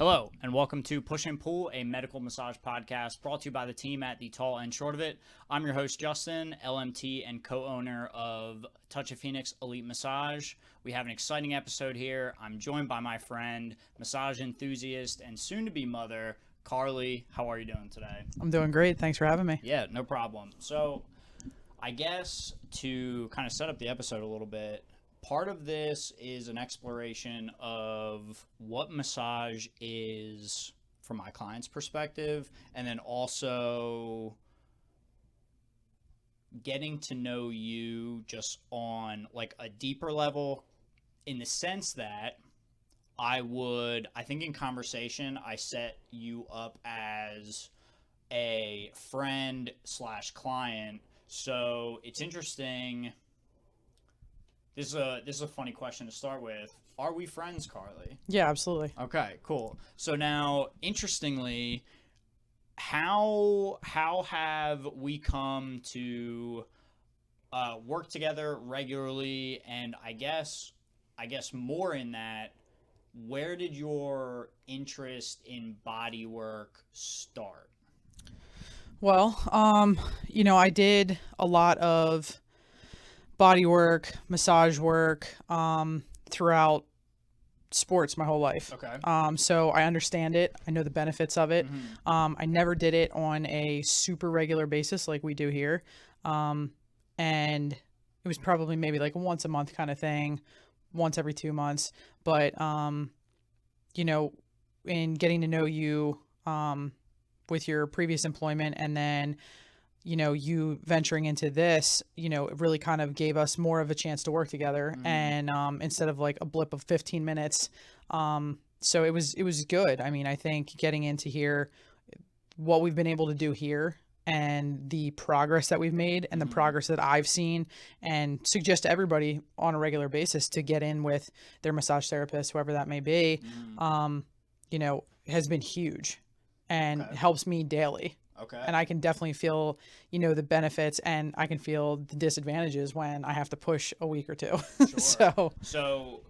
Hello, and welcome to Push and Pull, a medical massage podcast brought to you by the team at the Tall and Short of It. I'm your host, Justin, LMT and co-owner of Touch of Phoenix Elite Massage. We have an exciting episode here. I'm joined by my friend, massage enthusiast, and soon-to-be mother, Karli. How are you doing today? I'm doing great. Thanks for having me. Yeah, no problem. So, I guess to kind of set up the episode a little bit, part of this is an exploration of what massage is from my client's perspective, and then also getting to know you just on like a deeper level, in the sense that I think in conversation, I set you up as a friend slash client. So it's interesting. This is a funny question to start with. Are we friends, Karli? Yeah, absolutely. Okay, cool. So now, interestingly, how have we come to work together regularly? And I guess more in that, where did your interest in body work start? Well, I did a lot of body work, massage work, throughout sports my whole life. Okay. So I understand it. I know the benefits of it. Mm-hmm. I never did it on a super regular basis like we do here. And it was probably maybe like once a month kind of thing, once every 2 months. But, in getting to know you, with your previous employment and then you venturing into this, it really kind of gave us more of a chance to work together. And instead of like a blip of 15 minutes. So it was good. I mean, I think getting into here, what we've been able to do here and the progress that we've made and the progress that I've seen, and suggest to everybody on a regular basis to get in with their massage therapist, whoever that may be, has been huge and helps me daily. Okay. And I can definitely feel, the benefits, and I can feel the disadvantages when I have to push a week or two. Sure. So,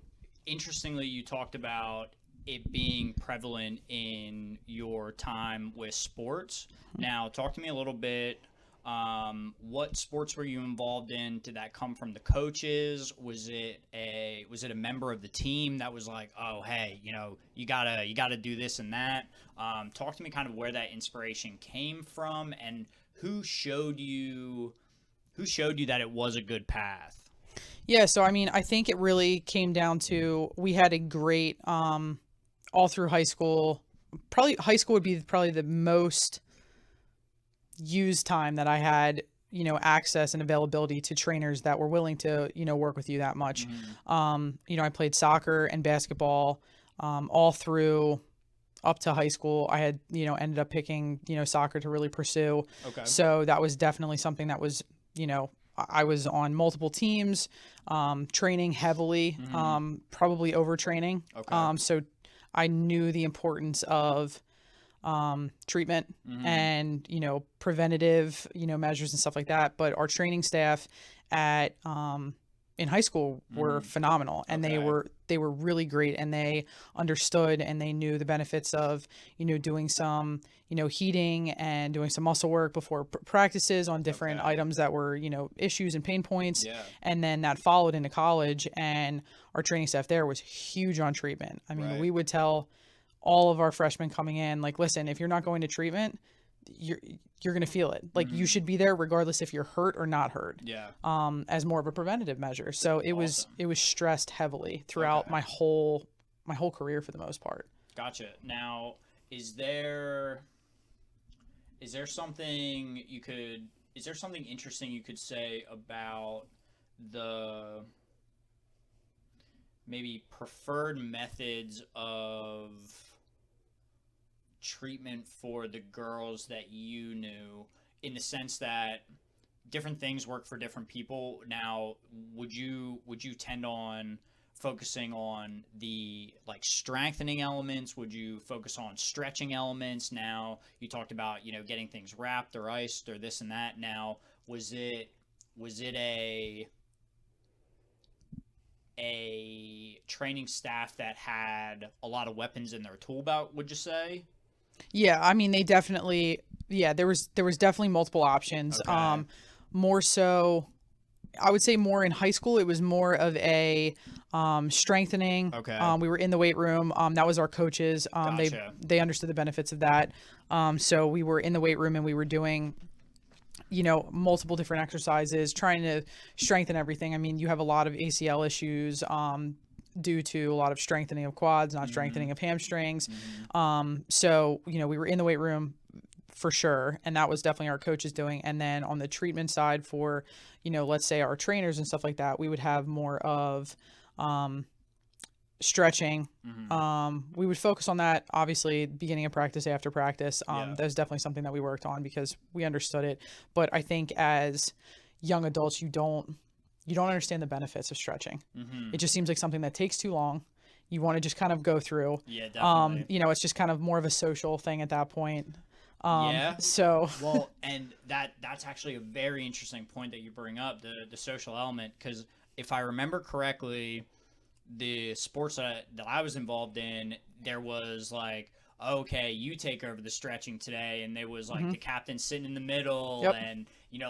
interestingly, you talked about it being prevalent in your time with sports. Now, talk to me a little bit. What sports were you involved in? Did that come from the coaches? Was it a member of the team that was like, oh, hey, you gotta do this and that? Talk to me kind of where that inspiration came from, and who showed you that it was a good path. Yeah, so I mean, I think it really came down to, we had a great all through high school. Probably high school would be probably the most used time that I had, access and availability to trainers that were willing to, work with you that much. I played soccer and basketball all through up to high school. I had, ended up picking, soccer to really pursue. Okay. So that was definitely something that was, I was on multiple teams, training heavily, probably overtraining. Okay. So I knew the importance of treatment and, preventative, measures and stuff like that. But our training staff at, in high school were phenomenal, and they were really great, and they understood and they knew the benefits of, doing some, heating and doing some muscle work before practices on different items that were, issues and pain points. Yeah. And then that followed into college, and our training staff there was huge on treatment. I mean, we would tell all of our freshmen coming in, like, listen, if you're not going to treatment, you're going to feel it. Like, you should be there regardless if you're hurt or not hurt. Yeah. As more of a preventative measure. So it was stressed heavily throughout my whole career for the most part. Gotcha. Now, is there something interesting you could say about the maybe preferred methods of treatment for the girls that you knew, in the sense that different things work for different people? Now, would you tend on focusing on the like strengthening elements? Would you focus on stretching elements? Now, you talked about, getting things wrapped or iced or this and that. Now, was it a a training staff that had a lot of weapons in their tool belt, would you say? Yeah, I mean they definitely there was definitely multiple options. Okay. More so I would say more in high school it was more of a strengthening. Okay. We were in the weight room. That was our coaches. Gotcha. They understood the benefits of that. So we were in the weight room and we were doing multiple different exercises, trying to strengthen everything. I mean, you have a lot of ACL issues due to a lot of strengthening of quads, not strengthening of hamstrings. So, we were in the weight room for sure. And that was definitely our coaches doing. And then on the treatment side for, let's say our trainers and stuff like that, we would have more of stretching. We would focus on that obviously beginning of practice, after practice. Yeah. That was definitely something that we worked on because we understood it. But I think as young adults, you don't understand the benefits of stretching. It just seems like something that takes too long. You want to just kind of go through. Yeah, definitely. It's just kind of more of a social thing at that point. Yeah. So Well, and that's actually a very interesting point that you bring up, the social element, because if I remember correctly, the sports that I was involved in, there was like, okay, you take over the stretching today, and there was like the captain sitting in the middle, Yep. and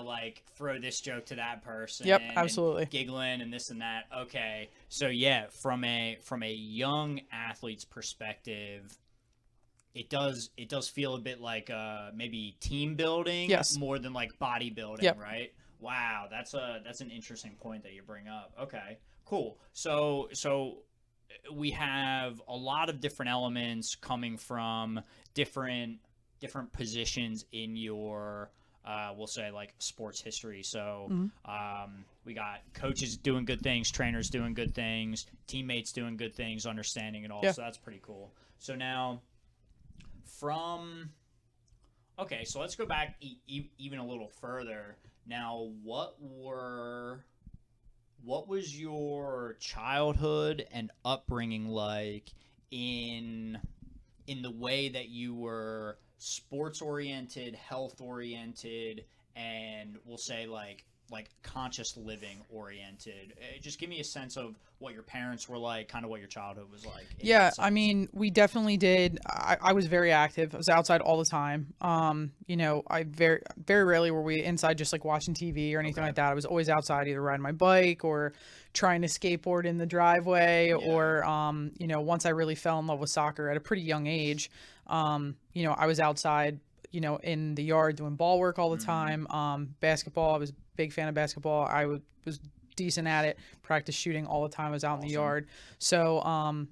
like throw this joke to that person, Yep, and absolutely. giggling and this and that. Okay, so yeah, from a young athlete's perspective, it does feel a bit like maybe team building, Yes. more than like bodybuilding, Yep. right? Wow, that's an interesting point that you bring up. Okay, cool. So we have a lot of different elements coming from different positions in your we'll say like sports history. So we got coaches doing good things, trainers doing good things, teammates doing good things, understanding it all. Yeah. So that's pretty cool. So now okay, so let's go back even a little further. Now, what was your childhood and upbringing like in the way that you were sports oriented, health oriented, and we'll say like conscious living oriented? Just give me a sense of what your parents were like, kind of what your childhood was like. Yeah, I mean, we definitely did. I was very active. I was outside all the time. I very, very rarely were we inside just like watching TV or anything like that. I was always outside, either riding my bike or trying to skateboard in the driveway, or, once I really fell in love with soccer at a pretty young age, I was outside, in the yard doing ball work all the time. Basketball, I was a big fan of basketball. Was decent at it, practice shooting all the time. I was out in the yard. So,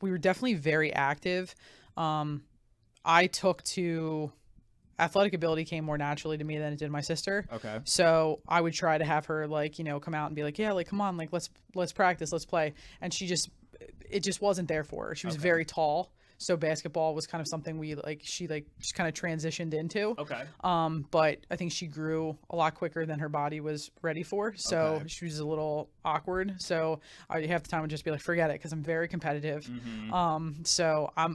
we were definitely very active. I took to athletic ability came more naturally to me than it did my sister. Okay. So I would try to have her like, come out and be like, yeah, like, come on, like, let's practice, let's play. And it just wasn't there for her. She was very tall. So basketball was kind of something she just kind of transitioned into. Okay. But I think she grew a lot quicker than her body was ready for. So she was a little awkward. So I half the time would just be like, forget it, because I'm very competitive. So I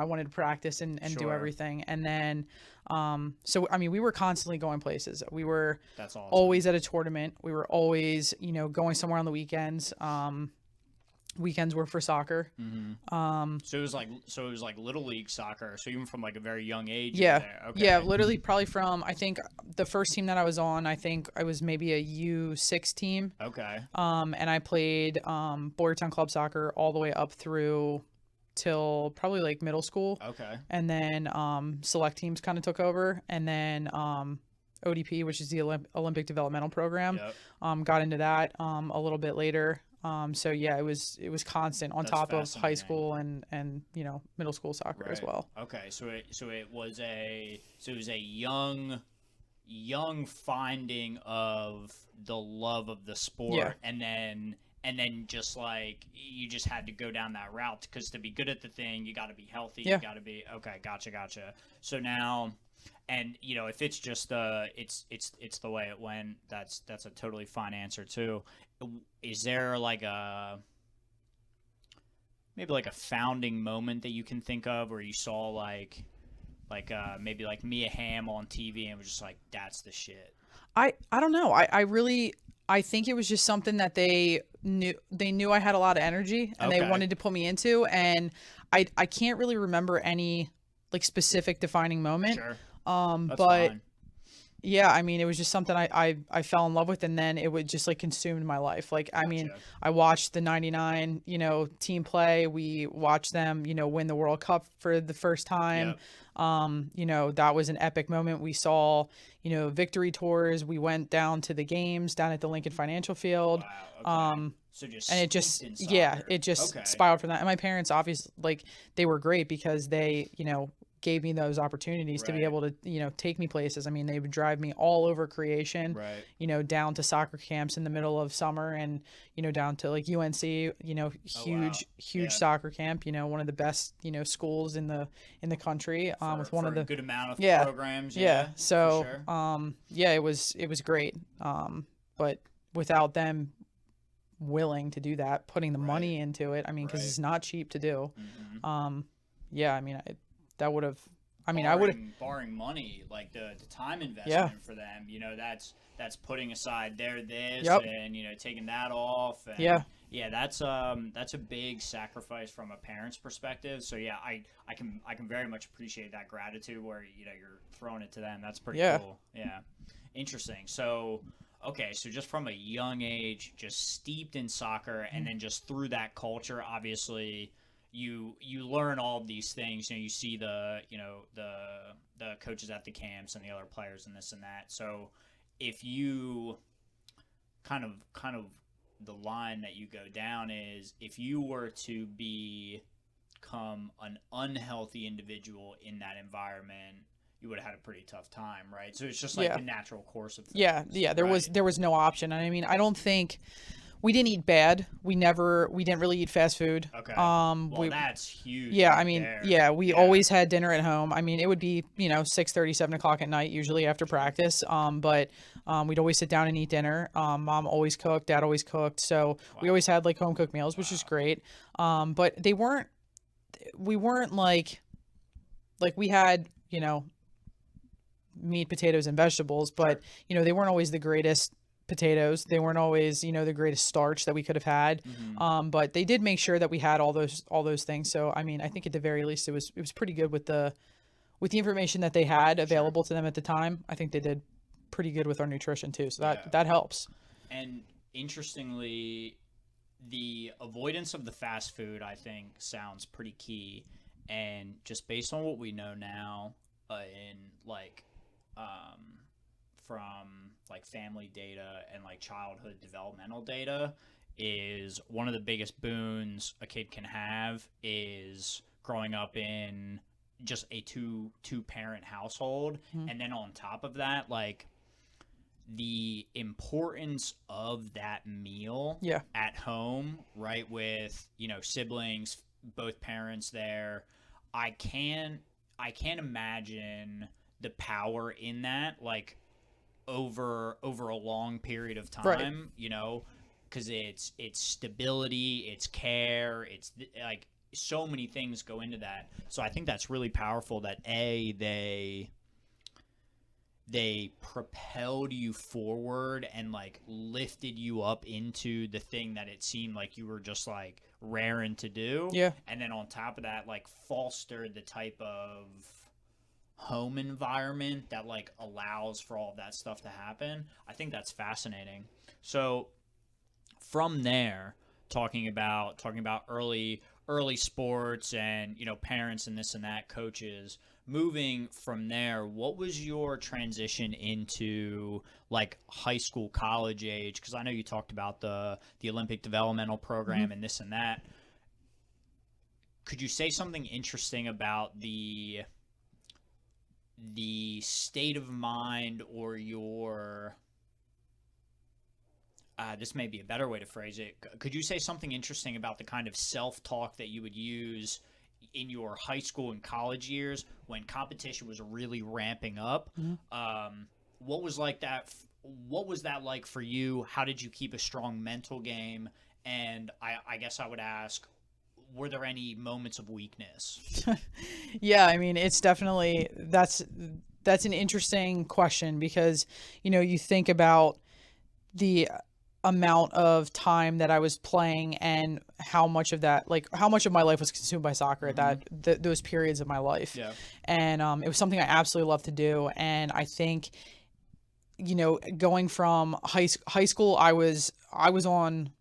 wanted to practice and do everything. And then, so I mean, we were constantly going places. We were That's awesome. always at a tournament. We were always, going somewhere on the weekends. Weekends were for soccer. So it was like little league soccer. So even from like a very young age. Yeah. You were there. Okay. Yeah. Literally, probably from, I think the first team that I was on, I think I was maybe a U6 team. Okay. And I played Boyertown Club soccer all the way up through till probably like middle school. Okay. And then select teams kind of took over, and then ODP, which is the Olympic Developmental Program, got into that a little bit later. So yeah, it was constant on top of high school and middle school soccer as well. Okay, so it was a young finding of the love of the sport, and then just like you just had to go down that route, because to be good at the thing, you got to be healthy. You got to be Gotcha. So now, and if it's just it's the way it went, that's a totally fine answer too. Is there like maybe like a founding moment that you can think of, where you saw like maybe like Mia Hamm on TV and was just like, that's the shit? I don't know. I really, I think it was just something that they knew I had a lot of energy and they Okay. wanted to put me into, and I can't really remember any like specific defining moment. Sure. That's But fine. yeah, I mean, it was just something I fell in love with, and then it would just like consumed my life. Like, I mean, Gotcha. I watched the 99, team play. We watched them, win the World Cup for the first time. Yep. That was an epic moment. We saw, victory tours. We went down to the games down at the Lincoln Financial Field. Wow. Okay. So just And it steeped just, in yeah, soccer. it just Okay. spiraled from that. And my parents, obviously, like, they were great because they, gave me those opportunities to be Right. able to, take me places. I mean, they would drive me all over creation, Right. down to soccer camps in the middle of summer and, down to like UNC, Oh wow. huge Yeah. soccer camp, one of the best, schools in the country, with one For of a the, good amount of yeah, programs. yeah. Yeah. For So, sure. yeah, it was great. But without them willing to do that, putting the Right. money into it, I mean, because Right. it's not cheap to do. Hmm. Yeah, I mean, that would have, I mean, I would have, Barring money, like the time yeah, investment for them, that's putting aside their this yep, and taking that off, and yeah, yeah, that's a big sacrifice from a parent's perspective. So yeah, I can very much appreciate that gratitude where you're throwing it to them. That's pretty yeah. cool. Yeah, interesting. So okay, so just from a young age, just steeped in soccer, and then just through that culture, obviously you learn all of these things. You see the coaches at the camps and the other players and this and that. So if you kind of the line that you go down is, if you were to become an unhealthy individual in that environment, you would have had a pretty tough time, right? So it's just like Yeah. the natural course of things. Yeah, there was Right. there was no option. And I mean, I don't think we didn't eat bad. We didn't really eat fast food. Okay. Well, We that's huge. Yeah, I right mean, there. yeah, we Yeah. always had dinner at home. I mean, it would be, 6:30, 7 o'clock at night, usually after practice. But we'd always sit down and eat dinner. Mom always cooked, dad always cooked. So we Wow. always had like home cooked meals, which is Wow. great. But we weren't like we had, meat, potatoes, and vegetables, but, they weren't always the greatest potatoes. They weren't always, the greatest starch that we could have had. Hmm. But they did make sure that we had all those things. So I mean, I think at the very least it was pretty good with the information that they had available to them at the time. I think they did pretty good with our nutrition too. So that Yeah. that helps. And interestingly, the avoidance of the fast food, I think, sounds pretty key. And just based on what we know now, in like um, from like family data and like childhood developmental data, is one of the biggest boons a kid can have is growing up in just a two parent household, Mhm. and then on top of that, like the importance of that meal Yeah. at home, right, with siblings, both parents there. I can't imagine the power in that, like over a long period of Right. time, because it's stability, it's care, it's like so many things go into that. So I think that's really powerful that they propelled you forward and like lifted you up into the thing that it seemed like you were just like raring to do. Yeah. And then on top of that, like fostered the type of home environment that like allows for all of that stuff to happen. I think that's fascinating. So from there, talking about early sports and parents and this and that, coaches, moving from there, what was your transition into like high school, college age? Because I know you talked about the Olympic developmental program and this and that. Could you say something interesting about the state of mind, or your this may be a better way to phrase it. Could you say something interesting about the kind of self-talk that you would use in your high school and college years when competition was really ramping up? What was like that? What was that like for you? How did you keep a strong mental game? And I guess I would ask, were there any moments of weakness? Yeah, I mean, it's definitely that's an interesting question because you think about the amount of time that I was playing and how much of that, like how much of my life was consumed by soccer at those periods of my life. Yeah. And it was something I absolutely love to do. And I think, going from high school, I was on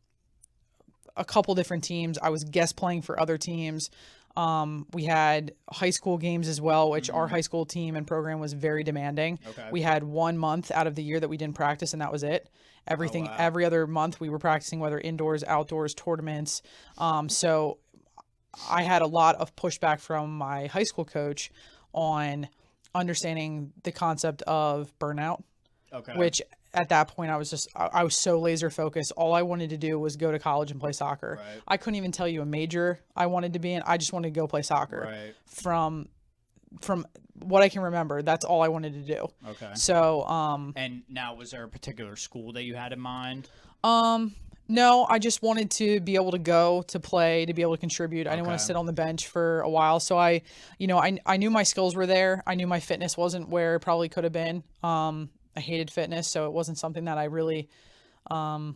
a couple different teams. I was guest playing for other teams. We had high school games as well, which our high school team and program was very demanding. Okay. We had 1 month out of the year that we didn't practice, and that was it. Everything, wow. every other month we were practicing, whether indoors, outdoors, tournaments. So I had a lot of pushback from my high school coach on understanding the concept of burnout, Okay. which at that point I was so laser focused. All I wanted to do was go to college and play soccer. Right. I couldn't even tell you a major I wanted to be in. I just wanted to go play soccer. Right. From what I can remember, that's all I wanted to do. Okay. So, And now, was there a particular school that you had in mind? no, I just wanted to be able to go to play, to be able to contribute. I didn't want Okay. to sit on the bench for a while. So I knew my skills were there. I knew my fitness wasn't where it probably could have been. I hated fitness, so it wasn't something that I really, probably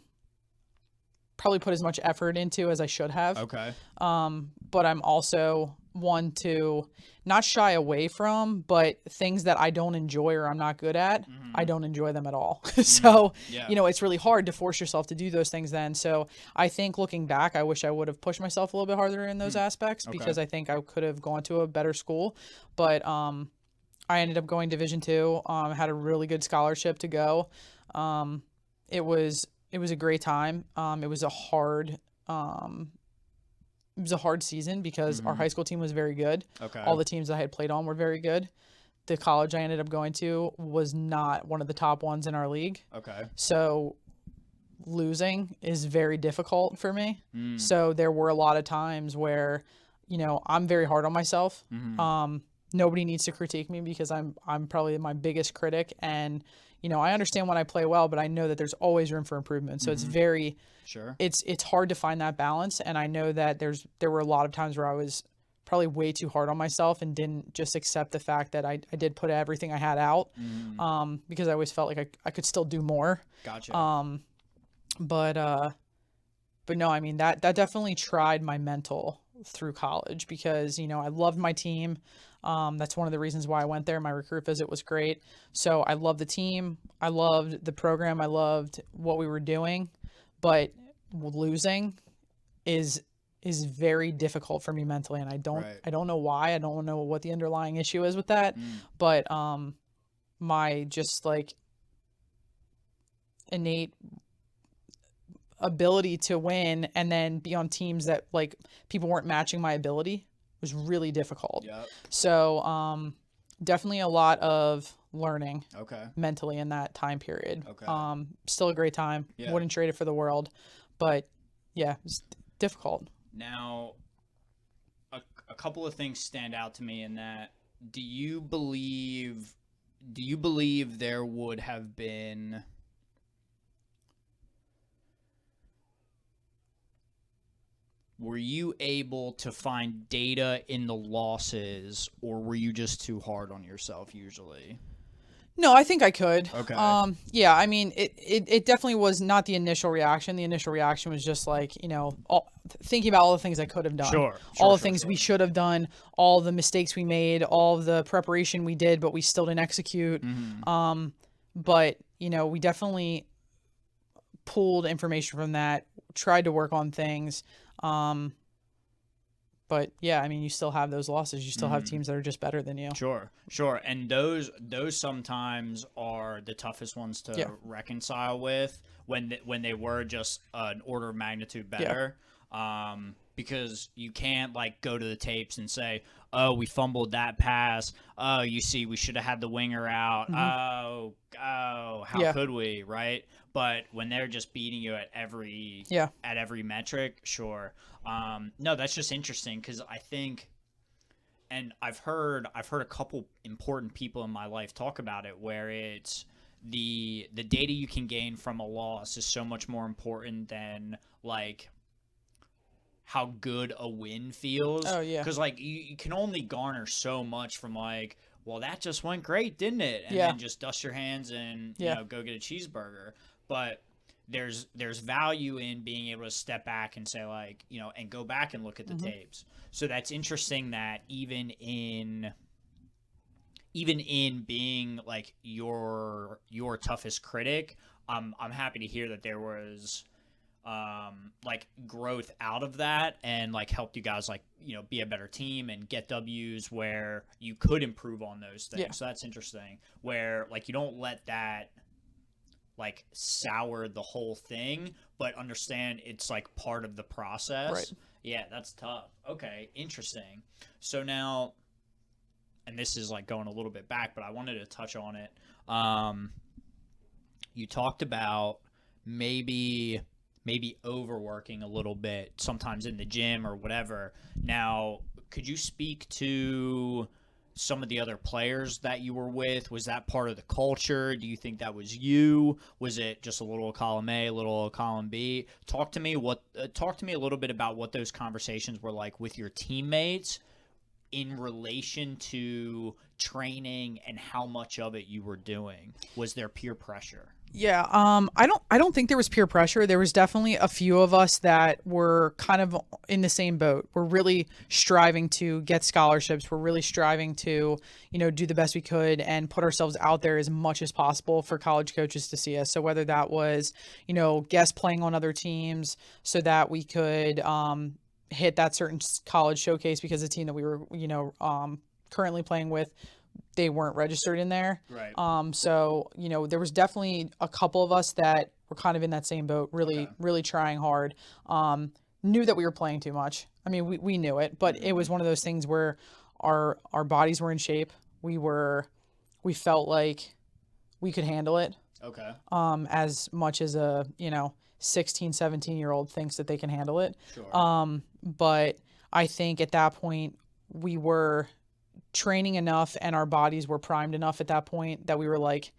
put as much effort into as I should have. Okay. But I'm also one to not shy away from, but things that I don't enjoy or I'm not good at, I don't enjoy them at all. So, Yeah. it's really hard to force yourself to do those things then. So I think looking back, I wish I would have pushed myself a little bit harder in those aspects because I think I could have gone to a better school. But I ended up going Division II, had a really good scholarship to go. It was a great time. It was a hard season because our high school team was very good. Okay. All the teams I had played on were very good. The college I ended up going to was not one of the top ones in our league. Okay. So losing is very difficult for me. Mm. So there were a lot of times where, I'm very hard on myself. Nobody needs to critique me because I'm probably my biggest critic. And, I understand when I play well, but I know that there's always room for improvement. So it's very, Sure. it's hard to find that balance. And I know that there were a lot of times where I was probably way too hard on myself and didn't just accept the fact that I did put everything I had out, because I always felt like I could still do more. Gotcha. But no, I mean, that definitely tried my mental through college because, I loved my team. That's one of the reasons why I went there. My recruit visit was great. So I loved the team. I loved the program. I loved what we were doing, but losing is very difficult for me mentally. And I don't know why. I don't know what the underlying issue is with that, but, my just like innate ability to win and then be on teams that like people weren't matching my ability was really difficult. Yep. So definitely a lot of learning Okay. mentally in that time period. Okay. Still a great time. Yeah. Wouldn't trade it for the world, but yeah, it's difficult. Now, a couple of things stand out to me in that. Do you believe there would have been were you able to find data in the losses, or were you just too hard on yourself usually? No, I think I could. Okay. Yeah, I mean, it definitely was not the initial reaction. The initial reaction was just like, thinking about all the things I could have done. All the things we should have done, all the mistakes we made, all the preparation we did, but we still didn't execute. But, we definitely pulled information from that, tried to work on things. But yeah, I mean, you still have those losses. You still have teams that are just better than you. Sure. And those sometimes are the toughest ones to reconcile with when they were just an order of magnitude better. Because you can't like go to the tapes and say, "Oh, we fumbled that pass. Oh, you see, we should have had the winger out. Oh, how could we?" Right? But when they're just beating you at every metric, sure. No, that's just interesting because I think, and I've heard a couple important people in my life talk about it, where it's the data you can gain from a loss is so much more important than like how good a win feels. Oh, yeah. Because like you can only garner so much from like, well, that just went great, didn't it? And then just dust your hands and go get a cheeseburger. But there's value in being able to step back and say, like, and go back and look at the tapes. So that's interesting that even in being like your toughest critic, I'm happy to hear that there was like growth out of that, and like helped you guys like be a better team and get W's where you could improve on those things. Yeah. So that's interesting, where like you don't let that like sour the whole thing, but understand it's like part of the process. Right. Yeah, that's tough. Okay, interesting. So now, and this is like going a little bit back, but I wanted to touch on it. You talked about maybe overworking a little bit sometimes in the gym or whatever. Now, could you speak to some of the other players that you were with? Was that part of the culture? Do you think that was you? Was it just a little column A, a little column B? Talk to me a little bit about what those conversations were like with your teammates in relation to training and how much of it you were doing. Was there peer pressure? Yeah, I don't think there was peer pressure. There was definitely a few of us that were kind of in the same boat. We're really striving to get scholarships. We're really striving to, do the best we could and put ourselves out there as much as possible for college coaches to see us. So whether that was, guest playing on other teams so that we could hit that certain college showcase, because the team that we were, currently playing with, they weren't registered in there. Right. So, there was definitely a couple of us that were kind of in that same boat, really trying hard. Knew that we were playing too much. I mean, we knew it, but it was one of those things where our bodies were in shape. We felt like we could handle it. Okay. As much as a, 16, 17-year-old thinks that they can handle it. Sure. But I think at that point we were training enough and our bodies were primed enough at that point that we were like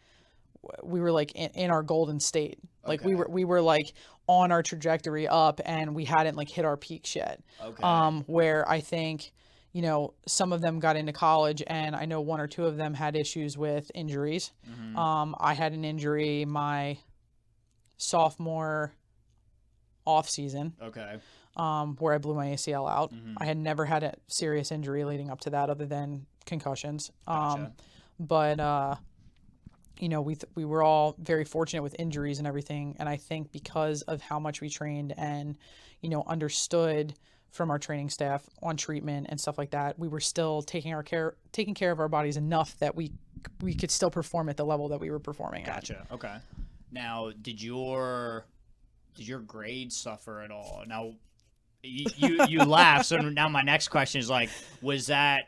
in our golden state. Like Okay. we were like on our trajectory up, and we hadn't like hit our peaks yet. Okay. Where I think, some of them got into college, and I know one or two of them had issues with injuries. Mm-hmm. I had an injury my sophomore off season. Okay. Where I blew my ACL out. Mm-hmm. I had never had a serious injury leading up to that other than concussions. Gotcha. But we were all very fortunate with injuries and everything. And I think because of how much we trained and, understood from our training staff on treatment and stuff like that, we were still taking care of our bodies enough that we could still perform at the level that we were performing at. Gotcha. Okay. Now, did your grades suffer at all? Now, you laugh. So now my next question is like, was that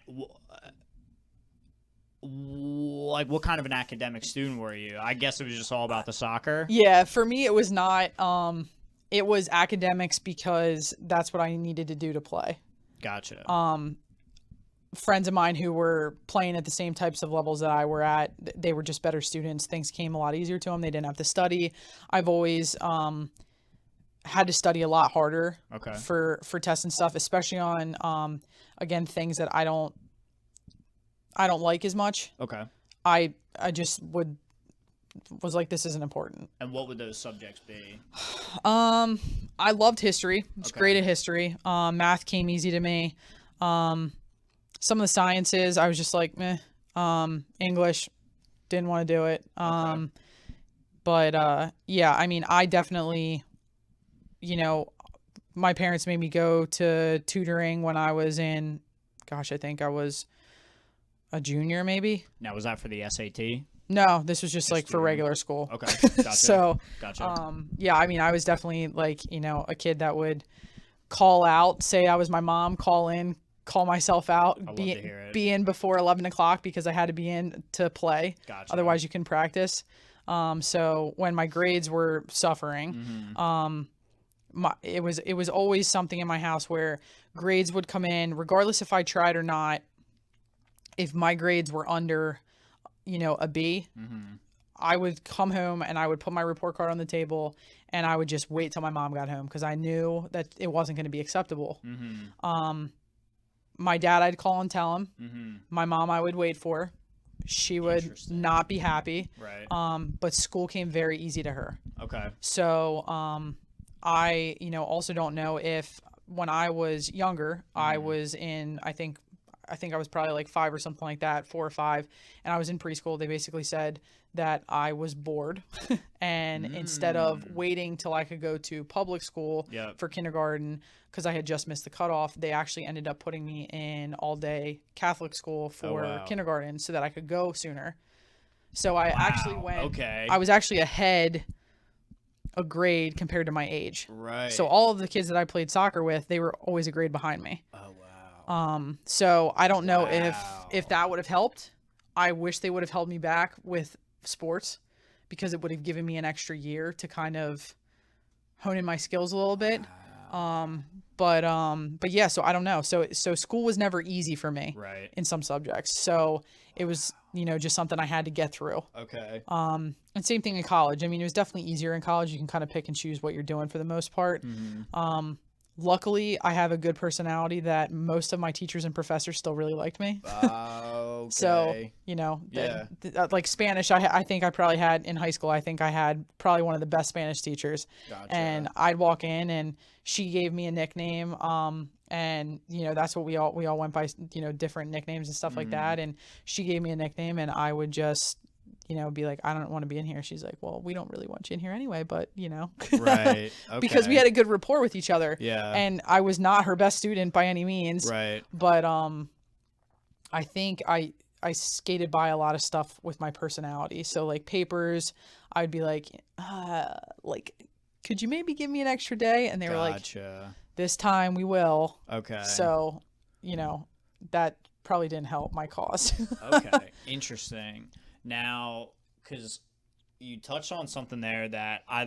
like what kind of an academic student were you? I guess it was just all about the soccer. Yeah, for me it was not. It was academics because that's what I needed to do to play. Gotcha. Friends of mine who were playing at the same types of levels that I were at, they were just better students. Things came a lot easier to them. They didn't have to study. I've always had to study a lot harder for tests and stuff, especially on again things that I don't like as much. Okay. I just was like, this isn't important. And what would those subjects be? I loved history. I was great at history. Math came easy to me. Some of the sciences I was just like, meh. English, didn't want to do it. But yeah, I mean, I definitely, my parents made me go to tutoring when I was in, I think I was a junior maybe. Now, was that for the SAT? No, this was just like for regular school. Okay. Gotcha. So, gotcha. Yeah, I mean, I was definitely like, a kid that would call out, say I was my mom, call in, call myself out, be in before 11 o'clock because I had to be in to play. Gotcha. Otherwise you can practice. So when my grades were suffering, it was always something in my house where grades would come in, regardless if I tried or not. If my grades were under, a B, I would come home and I would put my report card on the table and I would just wait till my mom got home because I knew that it wasn't going to be acceptable. My dad, I'd call and tell him. My mom, I would wait for. she would Interesting. not be happy. Right. But school came very easy to her. Okay. So I, also don't know if when I was younger, I was in, I think I was probably like 5 or something like that, 4 or 5, and I was in preschool. They basically said that I was bored, and instead of waiting till I could go to public school Yep. for kindergarten, because I had just missed the cutoff, they actually ended up putting me in all-day Catholic school for wow. kindergarten so that I could go sooner. So I actually went. Okay. I was actually ahead a grade compared to my age. Right. So all of the kids that I played soccer with, they were always a grade behind me. Oh wow. So I don't know Wow. if that would have helped. I wish they would have held me back with sports, because it would have given me an extra year to kind of hone in my skills a little bit. But yeah, so I don't know. So school was never easy for me Right. in some subjects. So it was, just something I had to get through. Okay. And same thing in college. I mean, it was definitely easier in college. You can kind of pick and choose what you're doing for the most part. Luckily, I have a good personality that most of my teachers and professors still really liked me. Okay. So, Yeah. like Spanish, I think I probably had in high school, I think I had probably one of the best Spanish teachers. Gotcha. And I'd walk in and she gave me a nickname. And that's what we all went by, different nicknames and stuff like that. And she gave me a nickname, and I would just, be like, I don't want to be in here. She's like, well, we don't really want you in here anyway, but Right. Okay. because we had a good rapport with each other. Yeah. And I was not her best student by any means. Right. But I think I skated by a lot of stuff with my personality. So like papers, I'd be like, could you maybe give me an extra day? And they were like, Gotcha. this time we will. Okay. So, that probably didn't help my cause. Okay. Interesting. Now, because you touched on something there that I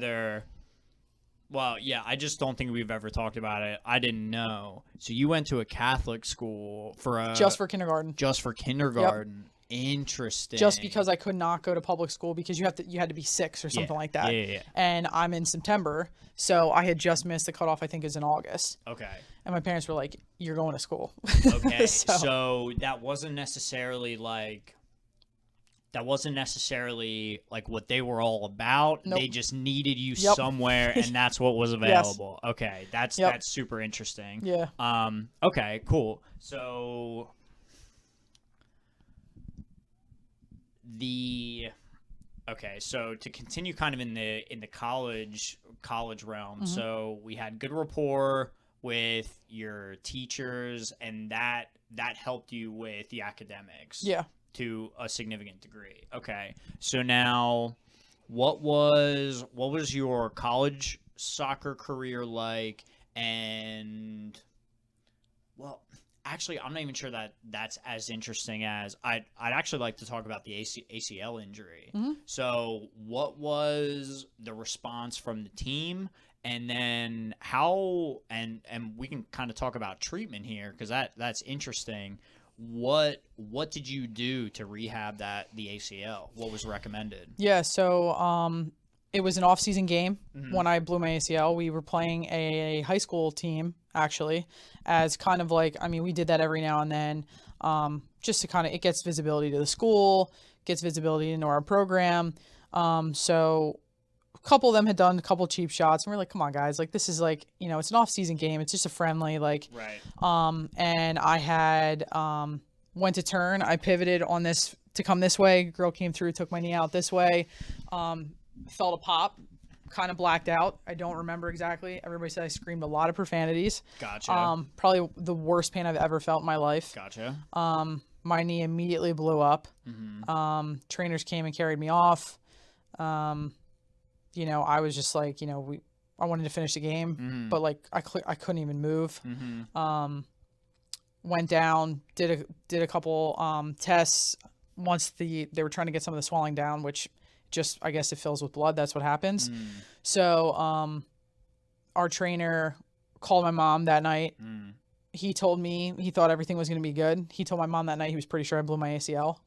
just don't think we've ever talked about it. I didn't know. So you went to a Catholic school just for kindergarten. Just for kindergarten. Yep. Interesting. Just because I could not go to public school because you had to be 6 or something like that. Yeah. And I'm in September, so I had just missed the cutoff. I think is in August. Okay. And my parents were like, "You're going to school." Okay. So that wasn't necessarily like what they were all about. Nope. They just needed you somewhere, and that's what was available. Yes. Okay, that's super interesting. Yeah. Okay, cool. So so to continue kind of in the college realm, so we had good rapport with your teachers, and that helped you with the academics. Yeah. To a significant degree. Okay. So now what was your college soccer career like? And well, actually, I'm not even sure that that's as interesting as I'd actually like to talk about the ACL injury. So what was the response from the team? And then how, and we can kind of talk about treatment here, because that's interesting. What did you do to rehab the ACL? What was recommended? Yeah, so it was an off-season game when I blew my ACL. We were playing a high school team, actually, as kind of like, I mean, we did that every now and then, just to kind of, it gets visibility to the school, gets visibility into our program. So a couple of them had done a couple cheap shots, and we're like, come on, guys, like, this is like, it's an off-season game. It's just a friendly, like, right. And I had went to turn. I pivoted on this to come this way. Girl came through, took my knee out this way. Felt a pop, kind of blacked out. I don't remember exactly. Everybody said I screamed a lot of profanities. Gotcha. Probably the worst pain I've ever felt in my life. Gotcha. My knee immediately blew up. Trainers came and carried me off. I was just like, I wanted to finish the game, but like I couldn't even move. Went down, did a couple tests. Once they were trying to get some of the swelling down, which just, I guess it fills with blood. That's what happens. So our trainer called my mom that night. He told me he thought everything was going to be good. He told my mom that night he was pretty sure I blew my ACL.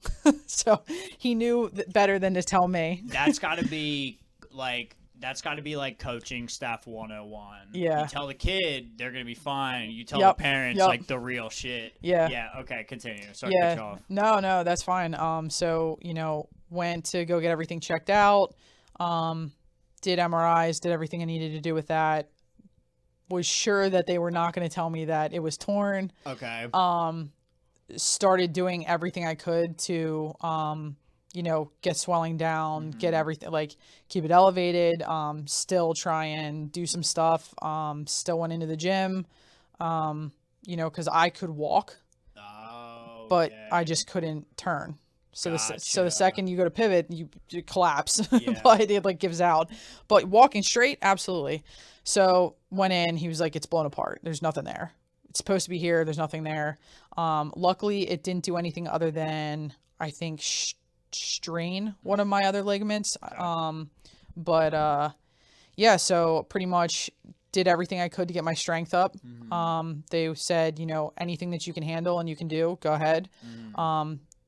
So he knew better than to tell me. That's got to be like that's got to be like coaching staff 101. Yeah. You tell the kid they're gonna be fine. You tell Yep, the parents yep. like the real shit. Yeah. Yeah. Okay. Continue. Sorry to cut you off. No, that's fine. So went to go get everything checked out. Did MRIs, did everything I needed to do with that. Was sure that they were not going to tell me that it was torn. Okay. Started doing everything I could to, get swelling down, get everything, like keep it elevated. Still try and do some stuff. Still went into the gym, because I could walk, but I just couldn't turn. So the second you go to pivot, you collapse, but it like gives out. But walking straight, absolutely. So went in, he was like, it's blown apart. There's nothing there. It's supposed to be here. There's nothing there. Luckily, it didn't do anything other than, I think, strain one of my other ligaments. So pretty much did everything I could to get my strength up. They said, anything that you can handle and you can do, go ahead.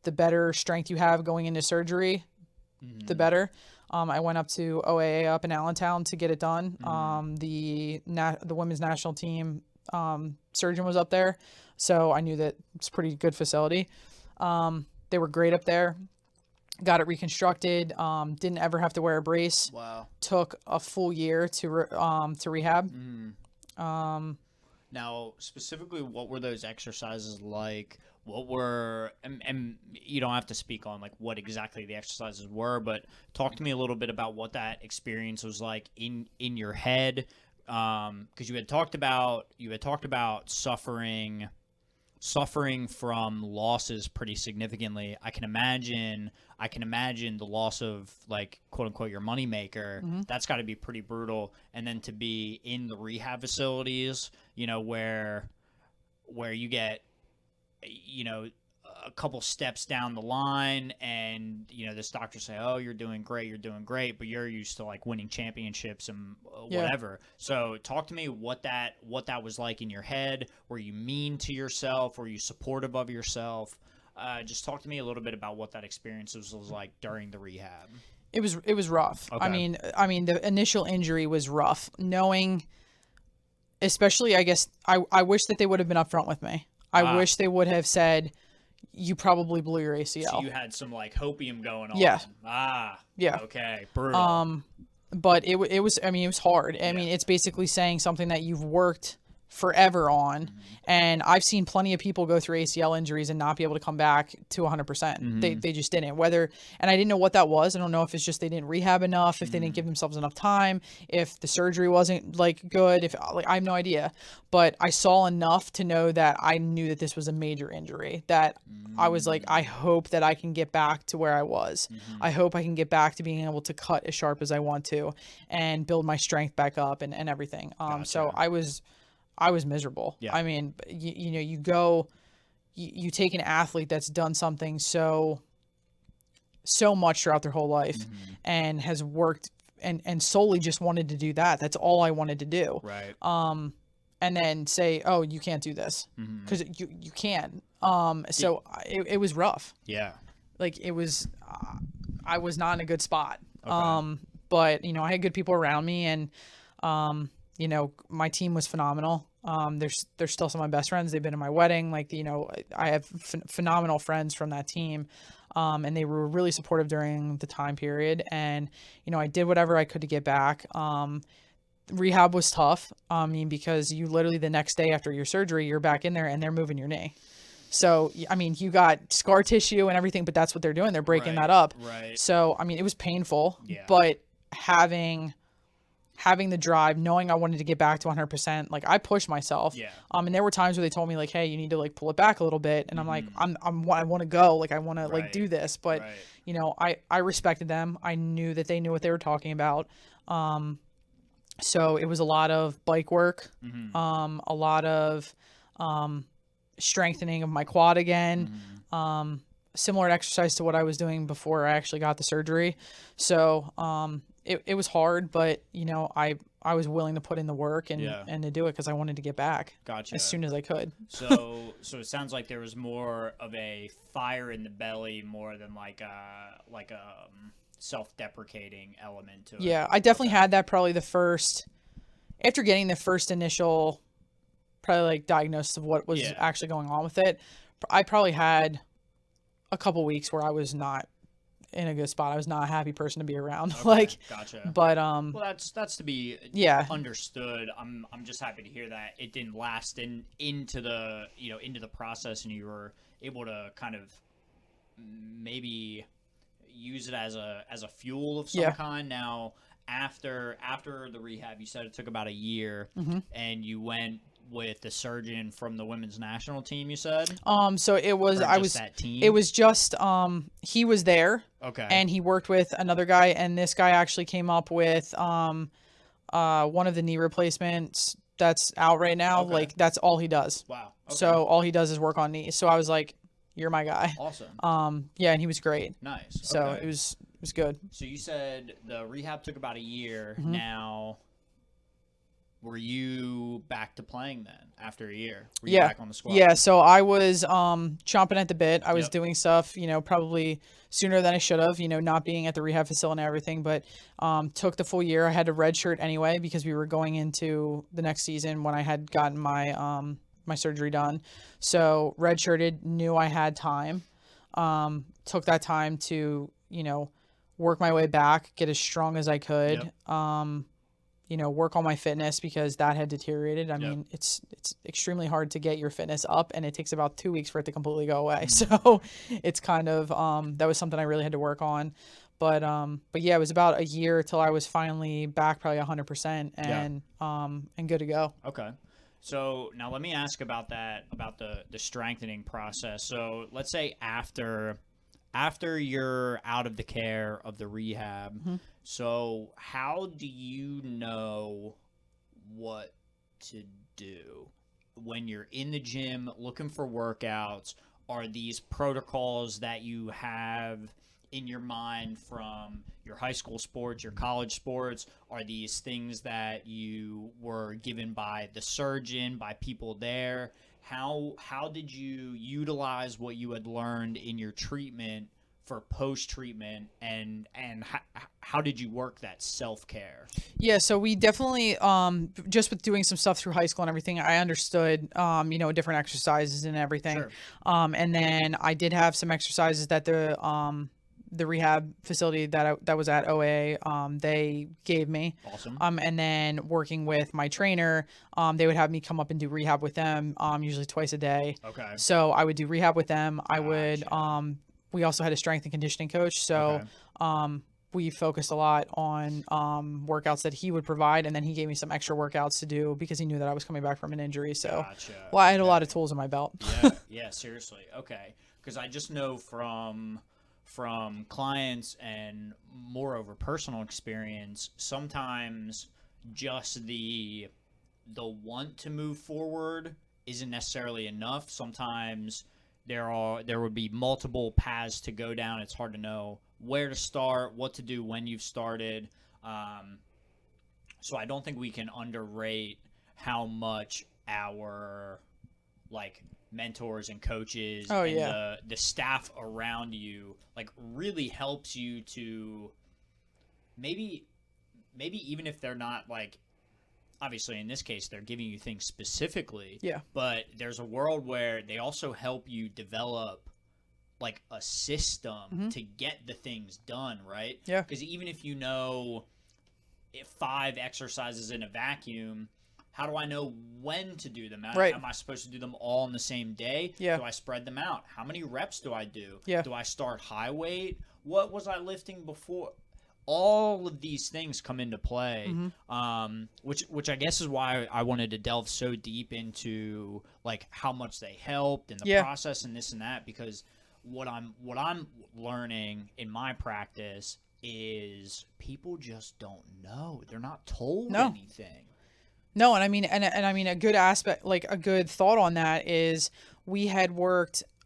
The better strength you have going into surgery, the better. I went up to OAA up in Allentown to get it done. The women's national team surgeon was up there, so I knew that it's a pretty good facility. They were great up there. Got it reconstructed. Didn't ever have to wear a brace. Wow. Took a full year to rehab. Now, specifically, what were those exercises like? What were, and you don't have to speak on like what exactly the exercises were, but talk to me a little bit about what that experience was like in your head, because you had talked about suffering from losses pretty significantly. I can imagine the loss of, like, quote unquote, your moneymaker. That's got to be pretty brutal. And then to be in the rehab facilities, where you get, a couple steps down the line and, this doctor say, oh, you're doing great, but you're used to like winning championships and whatever. So talk to me what that was like in your head. Were you mean to yourself? Were you supportive of yourself? Just talk to me a little bit about what that experience was like during the rehab. It was rough. Okay. I mean, the initial injury was rough. Knowing, especially, I guess, I wish that they would have been upfront with me. I wish they would have said, you probably blew your ACL. So you had some like hopium going on. Yeah. Yeah. Okay. Brutal. But it was hard. I mean, it's basically saying something that you've worked forever on. And I've seen plenty of people go through ACL injuries and not be able to come back to 100%. They just didn't. And I didn't know what that was. I don't know if it's just they didn't rehab enough, if they didn't give themselves enough time, if the surgery wasn't like good, I have no idea. But I saw enough to know that I knew that this was a major injury, that I was like, I hope that I can get back to where I was. I hope I can get back to being able to cut as sharp as I want to and build my strength back up and everything. Gotcha. So I was miserable. Yeah. I mean, you take an athlete that's done something so much throughout their whole life and has worked and solely just wanted to do that. That's all I wanted to do. Right. And then say, oh, you can't do this because you can. So it was rough. Yeah. Like it was, I was not in a good spot. Okay. But I had good people around me and, my team was phenomenal. They're still some of my best friends. They've been in my wedding. Like, I have phenomenal friends from that team. And they were really supportive during the time period. And, I did whatever I could to get back. Rehab was tough. Because you literally the next day after your surgery, you're back in there and they're moving your knee. So, you got scar tissue and everything, but that's what they're doing. They're breaking that up. Right. So, it was painful, but having the drive, knowing I wanted to get back to 100%, like I pushed myself. Yeah. And there were times where they told me like, hey, you need to like pull it back a little bit. And I'm like, I want to go, like, I want to like do this, but I respected them. I knew that they knew what they were talking about. So it was a lot of bike work, a lot of, strengthening of my quad again, similar exercise to what I was doing before I actually got the surgery. So, it was hard, but I was willing to put in the work and to do it because I wanted to get back. Gotcha. As soon as I could. So it sounds like there was more of a fire in the belly more than like a self-deprecating element to it. Yeah, I definitely had that probably after getting the first initial, probably like diagnosis of what was actually going on with it. I probably had a couple weeks where I was not in a good spot. I was not a happy person to be around. Okay, gotcha. But well, that's to be understood. I'm just happy to hear that it didn't last into the into the process, and you were able to kind of maybe use it as a fuel of some kind. Now, after the rehab, you said it took about a year, and you went with the surgeon from the women's national team, you said? So it was that team? it was just he was there. Okay. And he worked with another guy, and this guy actually came up with one of the knee replacements that's out right now. Okay. Like that's all he does. Wow. Okay. So all he does is work on knees. So I was like, you're my guy. Awesome. Yeah, and he was great. Nice. So okay. it was good. So you said the rehab took about a year. Now, were you back to playing then after a year? Were you back on the squad? Yeah, so I was chomping at the bit. I was doing stuff, probably sooner than I should have, not being at the rehab facility and everything, but took the full year. I had a red shirt anyway because we were going into the next season when I had gotten my my surgery done. So redshirted, knew I had time. Took that time to, work my way back, get as strong as I could. Work on my fitness because that had deteriorated. I mean, it's extremely hard to get your fitness up, and it takes about 2 weeks for it to completely go away. So it's kind of, that was something I really had to work on. But yeah, it was about a year till I was finally back, probably 100% and good to go. Okay. So now let me ask about that, about the strengthening process. So let's say after you're out of the care of the rehab, so how do you know what to do when you're in the gym looking for workouts? Are these protocols that you have in your mind from your high school sports, your college sports? Are these things that you were given by the surgeon, by people there? How did you utilize what you had learned in your treatment for post-treatment, and how did you work that self-care? Yeah, so we definitely, just with doing some stuff through high school and everything, I understood, different exercises and everything. Sure. And then I did have some exercises that the rehab facility that was at OA, they gave me. Awesome. And then working with my trainer, they would have me come up and do rehab with them, usually twice a day. Okay. So I would do rehab with them. I would, we also had a strength and conditioning coach. So, we focused a lot on workouts that he would provide, and then he gave me some extra workouts to do because he knew that I was coming back from an injury. So, well, I had a lot of tools in my belt. Yeah, seriously. Okay, because I just know from clients and moreover personal experience, sometimes just the want to move forward isn't necessarily enough. Sometimes there would be multiple paths to go down. It's hard to know where to start, what to do when you've started. So I don't think we can underrate how much our mentors and coaches and the staff around you really helps you to maybe even if they're not obviously in this case they're giving you things specifically, but there's a world where they also help you develop a system to get the things done, right? Because even if you know 5 exercises in a vacuum, how do I know when to do them? Am I supposed to do them all in the same day? Do I spread them out? How many reps do I do? Do I start high weight? What was I lifting before? All of these things come into play, which I guess is why I wanted to delve so deep into how much they helped and the process and this and that, because what I'm learning in my practice is people just don't know. They're not told anything. No, and I mean, and I mean, a good aspect, a good thought on that is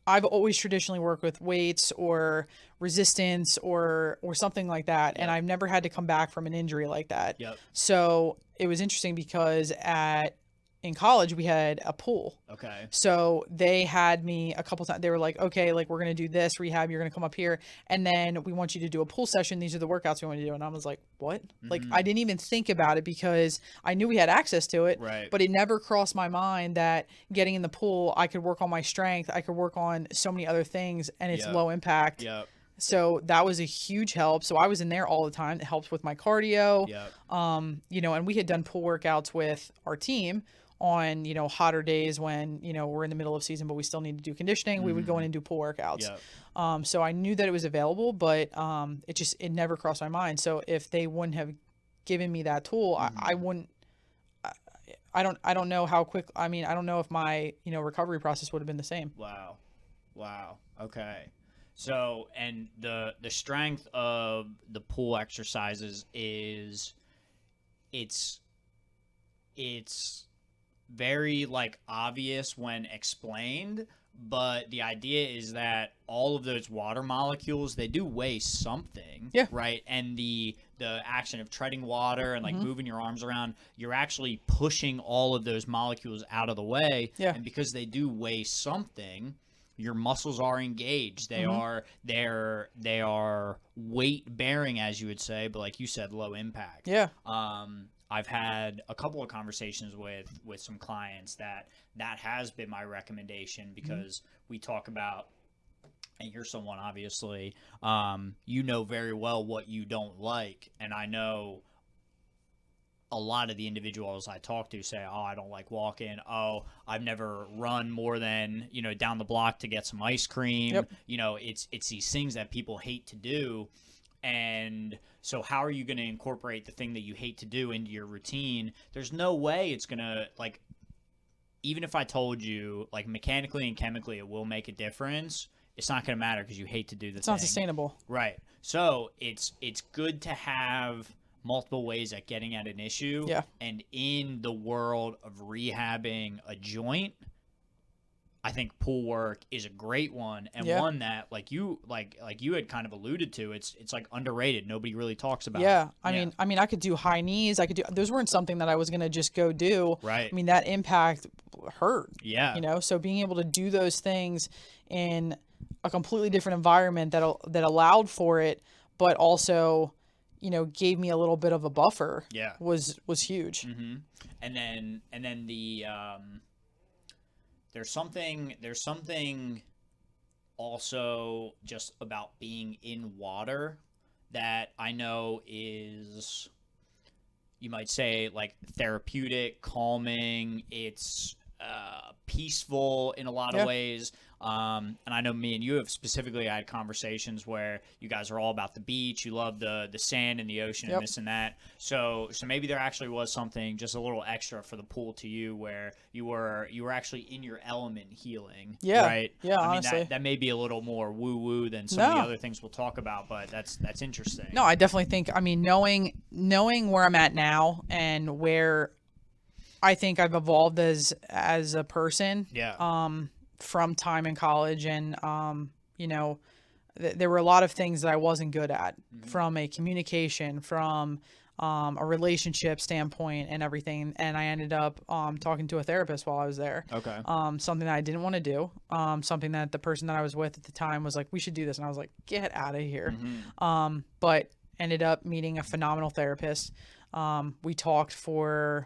I've always traditionally worked with weights or resistance or something like that. And I've never had to come back from an injury like that. So it was interesting because in college we had a pool. Okay. So they had me a couple times. They were like, okay, like we're going to do this rehab. You're going to come up here. And then we want you to do a pool session. These are the workouts we want to do. And I was like, what? Like, I didn't even think about it because I knew we had access to it. Right. But it never crossed my mind that getting in the pool, I could work on my strength. I could work on so many other things, and it's low impact. Yep. So that was a huge help. So I was in there all the time. It helps with my cardio. Yep. You know, and we had done pool workouts with our team on, you know, hotter days when, you know, we're in the middle of season, but we still need to do conditioning. We would go in and do pool workouts. Yep. So I knew that it was available, but it never crossed my mind. So if they wouldn't have given me that tool, I wouldn't. I don't know how quick. I mean, I don't know if my, you know, recovery process would have been the same. Wow. Okay. So, and the strength of the pool exercises is it's very like obvious when explained, but the idea is that all of those water molecules, they do weigh something, right? And the action of treading water and like moving your arms around, you're actually pushing all of those molecules out of the way. And because they do weigh something, your muscles are engaged. They are weight bearing, as you would say, but like you said, low impact. I've had a couple of conversations with some clients that has been my recommendation, because we talk about, and you're someone obviously, you know very well what you don't like, and I know a lot of the individuals I talk to say, oh, I don't like walking. Oh, I've never run more than, you know, down the block to get some ice cream. You know, it's these things that people hate to do. And so how are you going to incorporate the thing that you hate to do into your routine? There's no way it's going to, like, even if I told you, like, mechanically and chemically it will make a difference, it's not going to matter because you hate to do the thing. It's not sustainable. Right. So it's good to have multiple ways at getting at an issue. And in the world of rehabbing a joint, I think pool work is a great one, and one that like you had kind of alluded to, it's like underrated. Nobody really talks about it. I mean I could do high knees. I could do, those weren't something that I was going to just go do. Right. I mean, that impact hurt. Yeah. You know, so being able to do those things in a completely different environment that allowed for it, but also, you know, gave me a little bit of a buffer. Was huge. And then the there's something also just about being in water that I know is, you might say, like therapeutic, calming. It's peaceful in a lot of ways. And I know me and you have specifically had conversations where you guys are all about the beach. You love the sand and the ocean and this and that. So maybe there actually was something just a little extra for the pool to you, where you were actually in your element healing. Right. Yeah. I Honestly, mean, that may be a little more woo woo than some of the other things we'll talk about, but that's interesting. No, I definitely think, I mean, knowing where I'm at now and where I think I've evolved as a person. From time in college, and you know, there were a lot of things that I wasn't good at, from a communication, from a relationship standpoint and everything, and I ended up talking to a therapist while I was there. Something that I didn't want to do, something that the person that I was with at the time was like, we should do this, and I was like, get out of here. But ended up meeting a phenomenal therapist. We talked for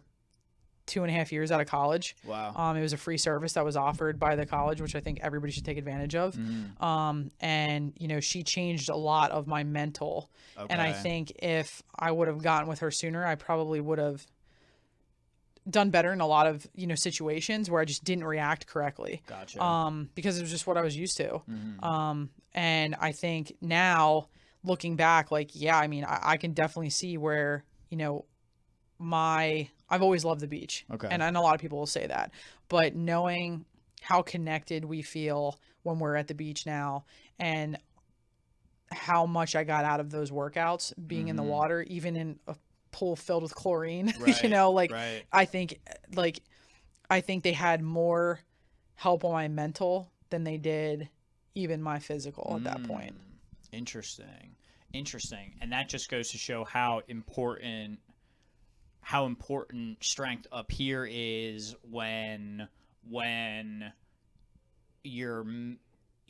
2.5 years out of college. Wow. It was a free service that was offered by the college, which I think everybody should take advantage of. And, you know, she changed a lot of my mental. And I think if I would have gotten with her sooner, I probably would have done better in a lot of, you know, situations where I just didn't react correctly. Because it was just what I was used to. And I think now, looking back, like, yeah, I mean, I can definitely see where, you know, I've always loved the beach. And I know a lot of people will say that, but knowing how connected we feel when we're at the beach now, and how much I got out of those workouts being in the water, even in a pool filled with chlorine, you know, like, I think they had more help on my mental than they did even my physical at that point. Interesting. And that just goes to show how important how important strength up here is when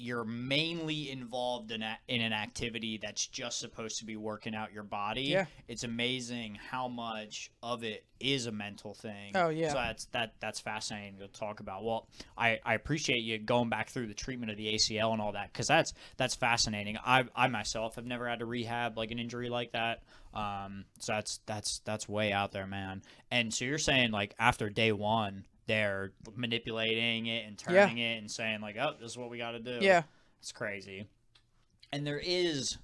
you're mainly involved in an activity that's just supposed to be working out your body. Yeah. It's amazing how much of it is a mental thing. Oh, yeah. So that's fascinating to talk about. Well, I appreciate you going back through the treatment of the ACL and all that, because that's fascinating. I myself have never had to rehab like an injury like that. So that's way out there, man. And so you're saying like after day one, they're manipulating it and turning it and saying like, oh, this is what we got to do. Yeah. It's crazy. And there is,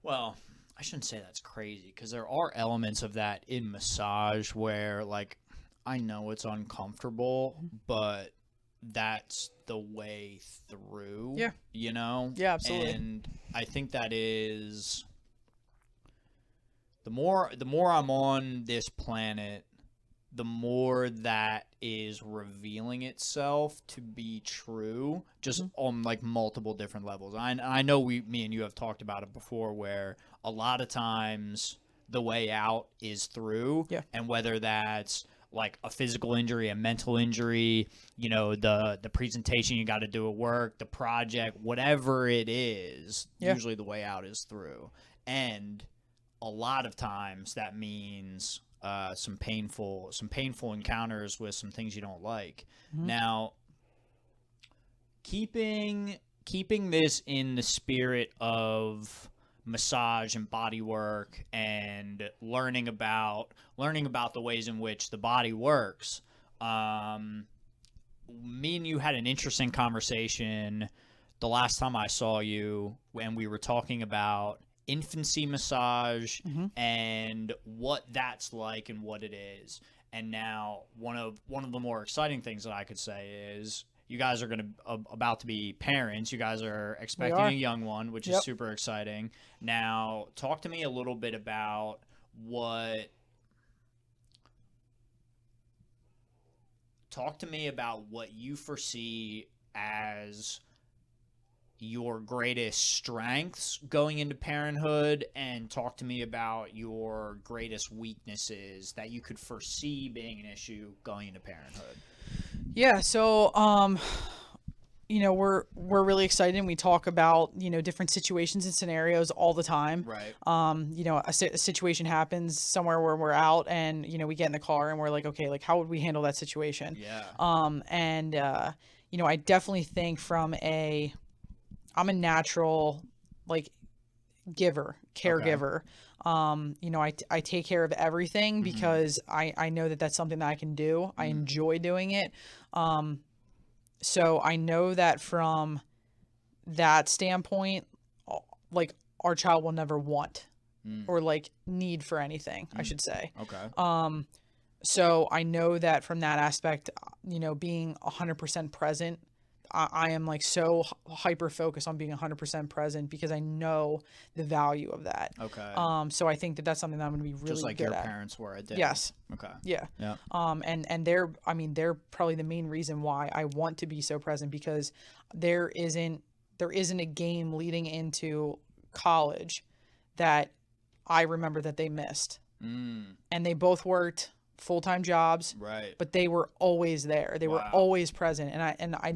well, I shouldn't say that's crazy, because there are elements of that in massage where like, I know it's uncomfortable, but that's the way through. Yeah. You know? Yeah, absolutely. And I think that is, the more I'm on this planet, the more that is revealing itself to be true, just on like multiple different levels. I know me and you have talked about it before, where a lot of times the way out is through. Yeah. And whether that's like a physical injury, a mental injury, you know, the presentation you got to do at work, the project, whatever it is, usually the way out is through. And a lot of times that means some painful encounters with some things you don't like. Now, keeping this in the spirit of massage and body work and learning about the ways in which the body works, me and you had an interesting conversation the last time I saw you, when we were talking about infancy massage and what that's like and what it is. And now one of the more exciting things that I could say is you guys are about to be parents. You guys are expecting a young one, which is super exciting. Now, talk to me a little bit about what you foresee as your greatest strengths going into parenthood, and talk to me about your greatest weaknesses that you could foresee being an issue going into parenthood. Yeah. So, you know, we're really excited, and we talk about, you know, different situations and scenarios all the time. Right. You know, a situation happens somewhere where we're out, and, you know, we get in the car and we're like, okay, like how would we handle that situation? Yeah. You know, I definitely think I'm a natural, like, caregiver. You know, I take care of everything because I know that that's something that I can do. I enjoy doing it. So I know that from that standpoint, like, our child will never want or like need for anything, I should say. Okay. So I know that from that aspect, you know, being 100% present, I am like so hyper focused on being 100% present because I know the value of that. Okay. So I think that that's something that I'm going to be really just like good your at. parents were at Yes. Okay. Yeah. Yeah. And they're probably the main reason why I want to be so present, because there isn't a game leading into college that I remember that they missed. And they both worked full-time jobs, Right. but they were always there. They were always present. And I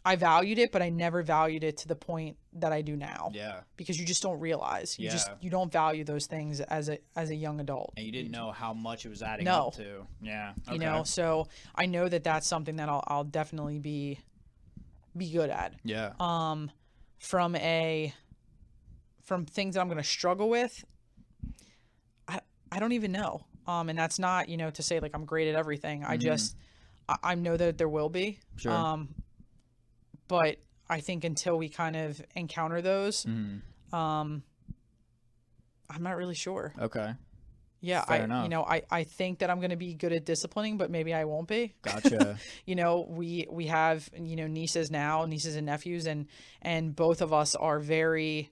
I valued it, but I never valued it to the point that I do now. Yeah. Because you just don't realize. You don't value those things as a young adult. And you didn't know how much it was adding up to. Yeah. Okay. You know, so I know that that's something that I'll definitely be good at. Yeah. From things that I'm going to struggle with, I don't even know. And that's not, you know, to say like I'm great at everything. I know that there will be. Sure. But I think until we kind of encounter those, I'm not really sure. Okay. Yeah, Fair enough. You know, I think that I'm going to be good at disciplining, but maybe I won't be. Gotcha. You know, we have, you know, nieces and nephews, and both of us are very,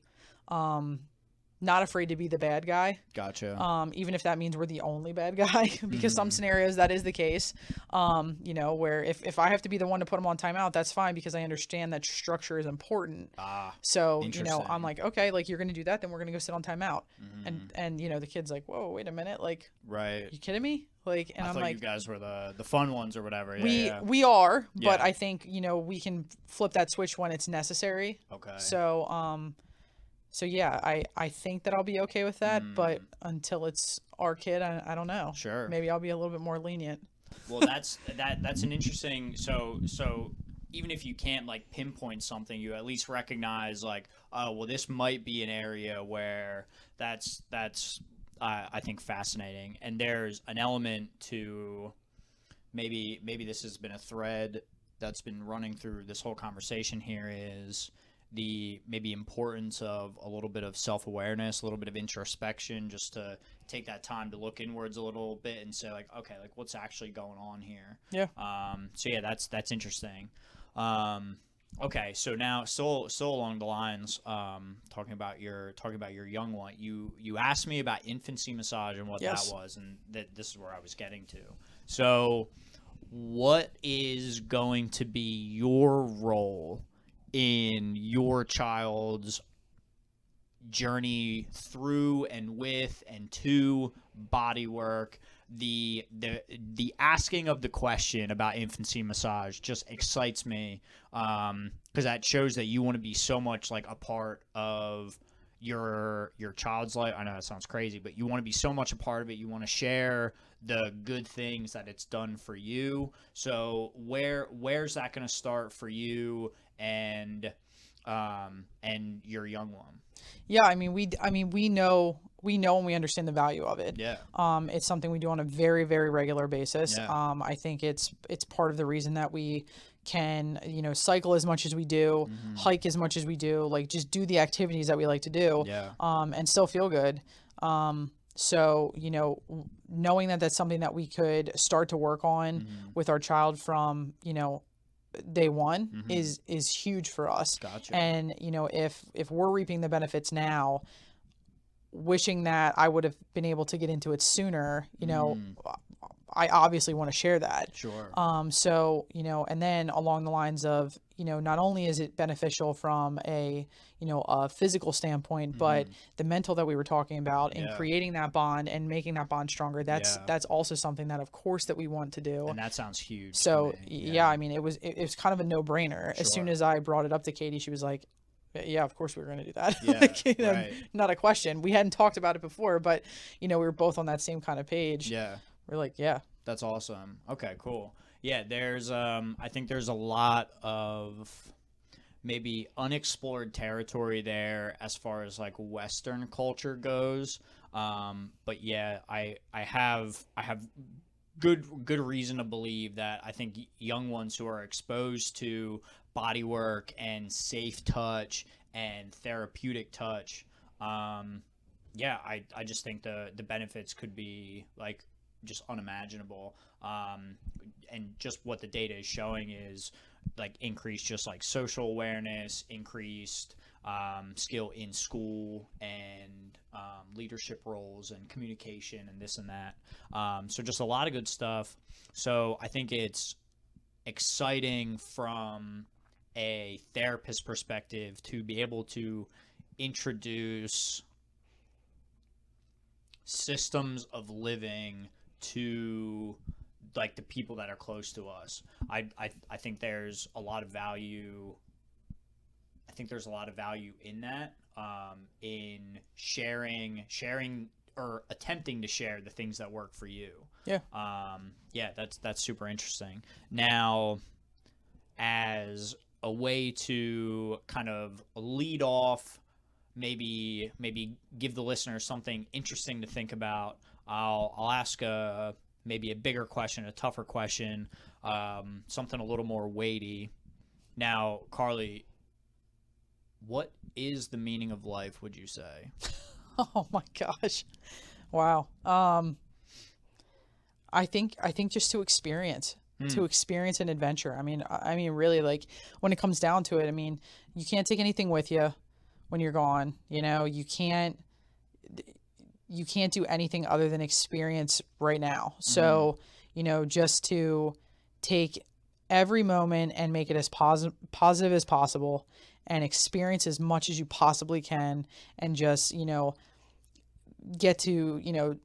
not afraid to be the bad guy. Gotcha. Even if that means we're the only bad guy, because some scenarios that is the case. You know, where if I have to be the one to put them on timeout, that's fine, because I understand that structure is important. So, you know, I'm like, okay, like, you're going to do that, then we're going to go sit on timeout. And, you know, the kid's like, whoa, wait a minute. Like, right. You kidding me? Like, and I I'm thought like, you guys were the fun ones or whatever. we are, but Yeah. I think, you know, we can flip that switch when it's necessary. Okay. So yeah, I think that I'll be okay with that, but until it's our kid, I don't know. Sure. Maybe I'll be a little bit more lenient. Well, that's an interesting. So even if you can't like pinpoint something, you at least recognize like, oh, well, this might be an area where that's I think fascinating. And there's an element to maybe this has been a thread that's been running through this whole conversation here, is the maybe importance of a little bit of self-awareness, a little bit of introspection, just to take that time to look inwards a little bit and say like, okay, like, what's actually going on here? Yeah. So yeah, that's interesting. Okay, so now still along the lines, talking about your young one, you asked me about infancy massage and what Yes. that was, and this is where I was getting to. So what is going to be your role in your child's journey through and with and to body work? The asking of the question about infancy massage just excites me, because that shows that you want to be so much like a part of your child's life. I know that sounds crazy, but you want to be so much a part of it. You want to share the good things that it's done for you. So where's that going to start for you and your young one? Yeah, I mean, we know and we understand the value of it. Yeah. It's something we do on a very, very regular basis. Yeah. I think it's part of the reason that we can, you know, cycle as much as we do, hike as much as we do, like, just do the activities that we like to do, Yeah. and still feel good. So, you know, knowing that that's something that we could start to work on with our child from, you know, day one is huge for us. Gotcha. And, you know, if we're reaping the benefits now, wishing that I would have been able to get into it sooner, you know, I obviously want to share that. Sure. So, you know, and then along the lines of, you know, not only is it beneficial from a, you know, a physical standpoint, but the mental that we were talking about and creating that bond and making that bond stronger, that's also something that of course that we want to do. And that sounds huge. So yeah, I mean, it was kind of a no-brainer. As soon as I brought it up to Katie, she was like, yeah, of course we were going to do that. Yeah, like, you know, right. Not a question. We hadn't talked about it before, but, you know, we were both on that same kind of page. Yeah. We're like, yeah. That's awesome. Okay, cool. Yeah, there's I think there's a lot of maybe unexplored territory there as far as like Western culture goes. But yeah, I have good reason to believe that I think young ones who are exposed to body work and safe touch and therapeutic touch, yeah, I just think the benefits could be like just unimaginable. And just what the data is showing is like increased just like social awareness, increased skill in school and leadership roles and communication and this and that. So just a lot of good stuff. So I think it's exciting from a therapist perspective to be able to introduce systems of living to like the people that are close to us. I think there's a lot of value. I think there's a lot of value in that, in sharing or attempting to share the things that work for you. Yeah. Yeah, that's super interesting. Now, as a way to kind of lead off, maybe give the listener something interesting to think about, I'll ask maybe a bigger question, a tougher question, something a little more weighty. Now, Karli, what is the meaning of life, would you say? Oh my gosh. Wow. I think just to experience an adventure. I mean, really, like, when it comes down to it, I mean, you can't take anything with you when you're gone. You know, you can't you can't do anything other than experience right now. So, just to take every moment and make it as positive as possible and experience as much as you possibly can, and just, get to,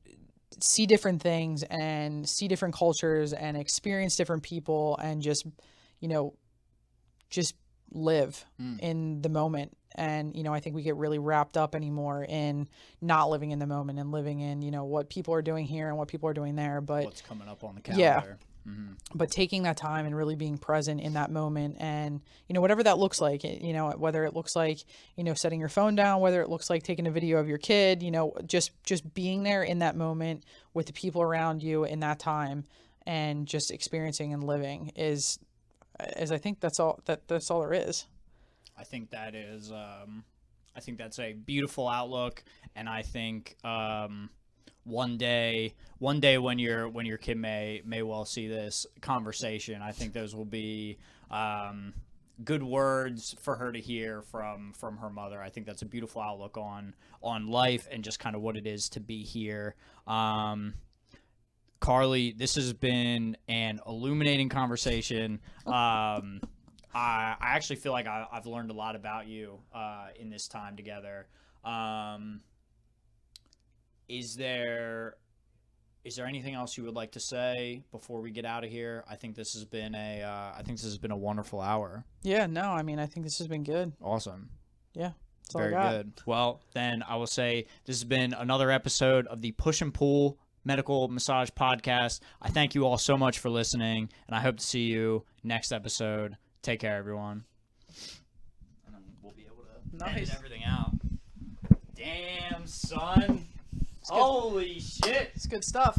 see different things and see different cultures and experience different people, and just live in the moment. And I think we get really wrapped up anymore in not living in the moment and living in what people are doing here and what people are doing there, but what's coming up on the calendar. But taking that time and really being present in that moment, and whatever that looks like, whether it looks like setting your phone down, whether it looks like taking a video of your kid, just being there in that moment with the people around you in that time, and just experiencing and living is I think that's all there is. I think that is I think that's a beautiful outlook, and I think one day when your kid may well see this conversation, I think those will be good words for her to hear from her mother. I think that's a beautiful outlook on life and just kind of what it is to be here. Karli, this has been an illuminating conversation. I actually feel like I've learned a lot about you in this time together. Is there anything else you would like to say before we get out of here? I think this has been a wonderful hour. Yeah, no, I mean, I think this has been good. Awesome. Yeah. That's all Very I got. good. Well, then I will say this has been another episode of the Push and Pull Medical Massage Podcast. I thank you all so much for listening, and I hope to see you next episode. Take care, everyone. And then we'll be able to edit everything out. Damn, son. Holy shit. It's good stuff.